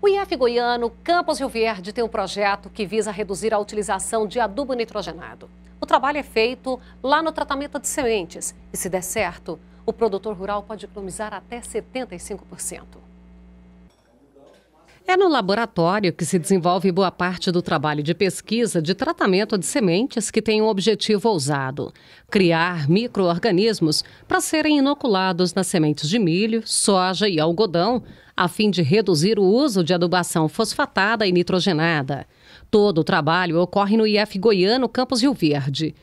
O IF Goiano, Campus Rio Verde, tem um projeto que visa reduzir a utilização de adubo nitrogenado. O trabalho é feito lá no tratamento de sementes e, se der certo, o produtor rural pode economizar até 75%. É no laboratório que se desenvolve boa parte do trabalho de pesquisa de tratamento de sementes que tem um objetivo ousado: criar micro-organismos para serem inoculados nas sementes de milho, soja e algodão, a fim de reduzir o uso de adubação fosfatada e nitrogenada. Todo o trabalho ocorre no IF Goiano, Campus Rio Verde.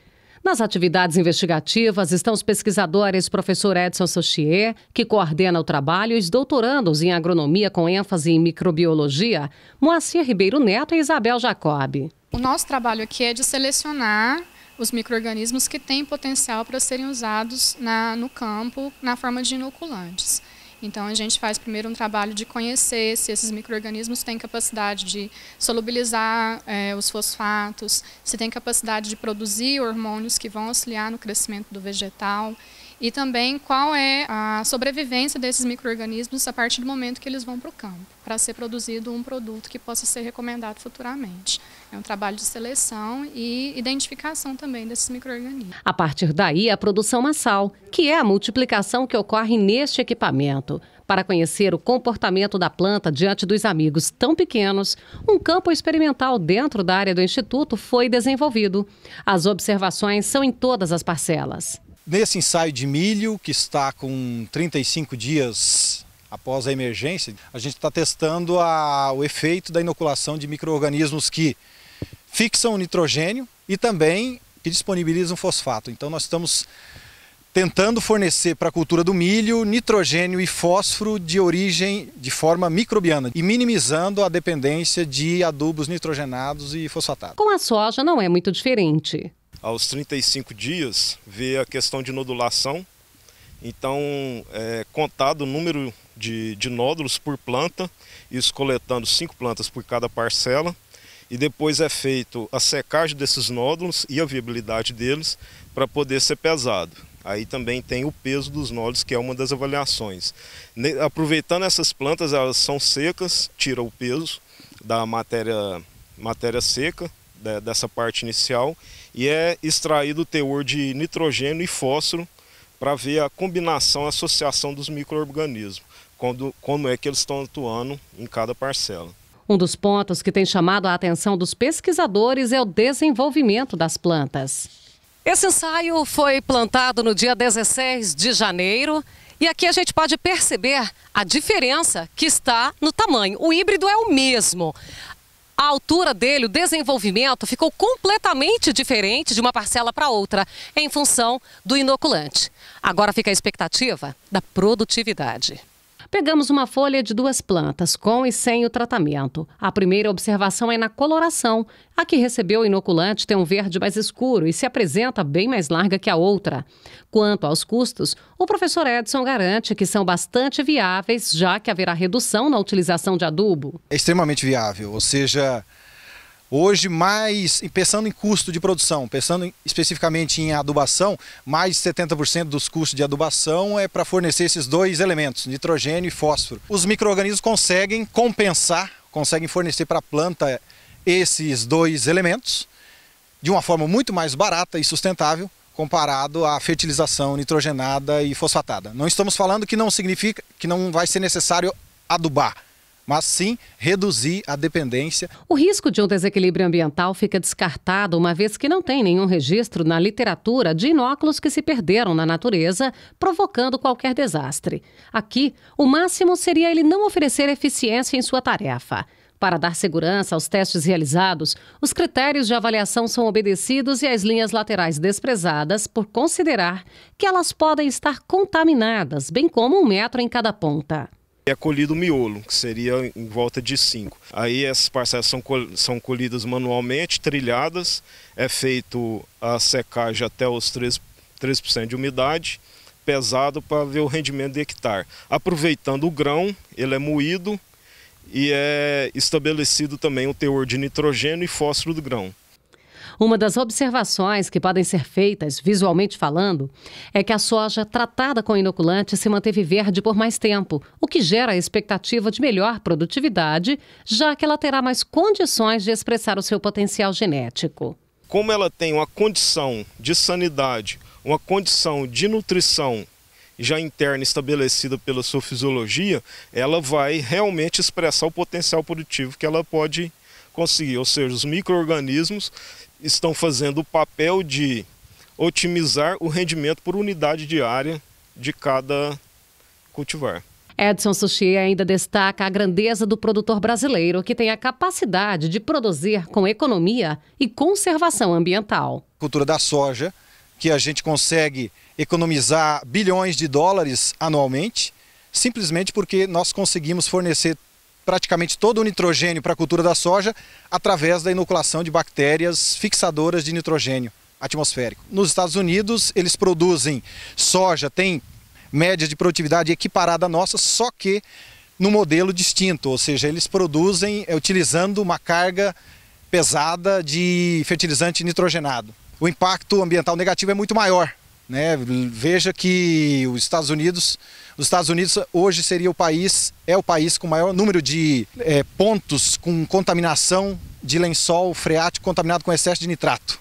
Nas atividades investigativas estão os pesquisadores professor Edson Sochier, que coordena o trabalho, e os doutorandos em agronomia com ênfase em microbiologia, Moacir Ribeiro Neto e Isabel Jacob. O nosso trabalho aqui é de selecionar os micro-organismos que têm potencial para serem usados no campo na forma de inoculantes. Então, a gente faz primeiro um trabalho de conhecer se esses micro-organismos têm capacidade de solubilizar os fosfatos, se têm capacidade de produzir hormônios que vão auxiliar no crescimento do vegetal e também qual é a sobrevivência desses micro-organismos a partir do momento que eles vão para o campo, para ser produzido um produto que possa ser recomendado futuramente. É um trabalho de seleção e identificação também desses micro-organismos. A partir daí, a produção massal, que é a multiplicação que ocorre neste equipamento. Para conhecer o comportamento da planta diante dos amigos tão pequenos, um campo experimental dentro da área do Instituto foi desenvolvido. As observações são em todas as parcelas. Nesse ensaio de milho, que está com 35 dias após a emergência, a gente está testando o efeito da inoculação de micro-organismos que fixam o nitrogênio e também que disponibilizam fosfato. Então nós estamos tentando fornecer para a cultura do milho nitrogênio e fósforo de forma microbiana e minimizando a dependência de adubos nitrogenados e fosfatados. Com a soja não é muito diferente. Aos 35 dias, vê a questão de nodulação. Então, é contado o número de nódulos por planta, isso coletando 5 plantas por cada parcela. E depois é feito a secagem desses nódulos e a viabilidade deles para poder ser pesado. Aí também tem o peso dos nódulos, que é uma das avaliações. Aproveitando essas plantas, elas são secas, tira o peso da matéria seca, dessa parte inicial, e é extraído o teor de nitrogênio e fósforo para ver a combinação, a associação dos micro-organismos, como é que eles estão atuando em cada parcela. Um dos pontos que tem chamado a atenção dos pesquisadores é o desenvolvimento das plantas. Esse ensaio foi plantado no dia 16 de janeiro e aqui a gente pode perceber a diferença que está no tamanho. O híbrido é o mesmo. A altura dele, o desenvolvimento, ficou completamente diferente de uma parcela para outra, em função do inoculante. Agora fica a expectativa da produtividade. Pegamos uma folha de 2 plantas, com e sem o tratamento. A primeira observação é na coloração. A que recebeu o inoculante tem um verde mais escuro e se apresenta bem mais larga que a outra. Quanto aos custos, o professor Edson garante que são bastante viáveis, já que haverá redução na utilização de adubo. É extremamente viável, ou seja, hoje, pensando em custo de produção, pensando especificamente em adubação, mais de 70% dos custos de adubação é para fornecer esses 2 elementos, nitrogênio e fósforo. Os micro-organismos conseguem compensar, conseguem fornecer para a planta esses 2 elementos de uma forma muito mais barata e sustentável comparado à fertilização nitrogenada e fosfatada. Não estamos falando que não significa que não vai ser necessário adubar, mas sim reduzir a dependência. O risco de um desequilíbrio ambiental fica descartado, uma vez que não tem nenhum registro na literatura de inóculos que se perderam na natureza, provocando qualquer desastre. Aqui, o máximo seria ele não oferecer eficiência em sua tarefa. Para dar segurança aos testes realizados, os critérios de avaliação são obedecidos e as linhas laterais desprezadas por considerar que elas podem estar contaminadas, bem como 1 metro em cada ponta. É colhido o miolo, que seria em volta de 5. Aí essas parcelas são colhidas manualmente, trilhadas, é feito a secagem até os 13% de umidade, pesado para ver o rendimento de hectare. Aproveitando o grão, ele é moído e é estabelecido também o teor de nitrogênio e fósforo do grão. Uma das observações que podem ser feitas, visualmente falando, é que a soja tratada com inoculante se manteve verde por mais tempo, o que gera a expectativa de melhor produtividade, já que ela terá mais condições de expressar o seu potencial genético. Como ela tem uma condição de sanidade, uma condição de nutrição já interna estabelecida pela sua fisiologia, ela vai realmente expressar o potencial produtivo que ela pode conseguir. Ou seja, os micro-organismos estão fazendo o papel de otimizar o rendimento por unidade diária de cada cultivar. Edson Sushi ainda destaca a grandeza do produtor brasileiro, que tem a capacidade de produzir com economia e conservação ambiental. Cultura da soja, que a gente consegue economizar bilhões de dólares anualmente, simplesmente porque nós conseguimos fornecer praticamente todo o nitrogênio para a cultura da soja através da inoculação de bactérias fixadoras de nitrogênio atmosférico. Nos Estados Unidos, eles produzem soja, tem média de produtividade equiparada à nossa, só que no modelo distinto, ou seja, eles produzem utilizando uma carga pesada de fertilizante nitrogenado. O impacto ambiental negativo é muito maior, né? Veja que os Estados Unidos hoje seria o país com maior número de pontos com contaminação de lençol freático contaminado com excesso de nitrato.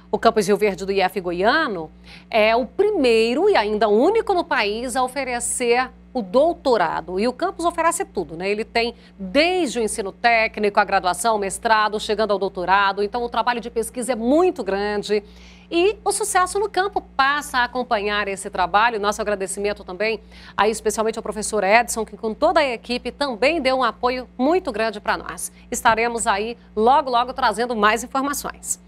O Campus Rio Verde do IF Goiano é o primeiro e ainda único no país a oferecer o doutorado. E o campus oferece tudo, né? Ele tem desde o ensino técnico, a graduação, o mestrado, chegando ao doutorado. Então o trabalho de pesquisa é muito grande. E o sucesso no campo passa a acompanhar esse trabalho. Nosso agradecimento também, aí especialmente ao professor Edson, que com toda a equipe também deu um apoio muito grande para nós. Estaremos aí logo, logo trazendo mais informações.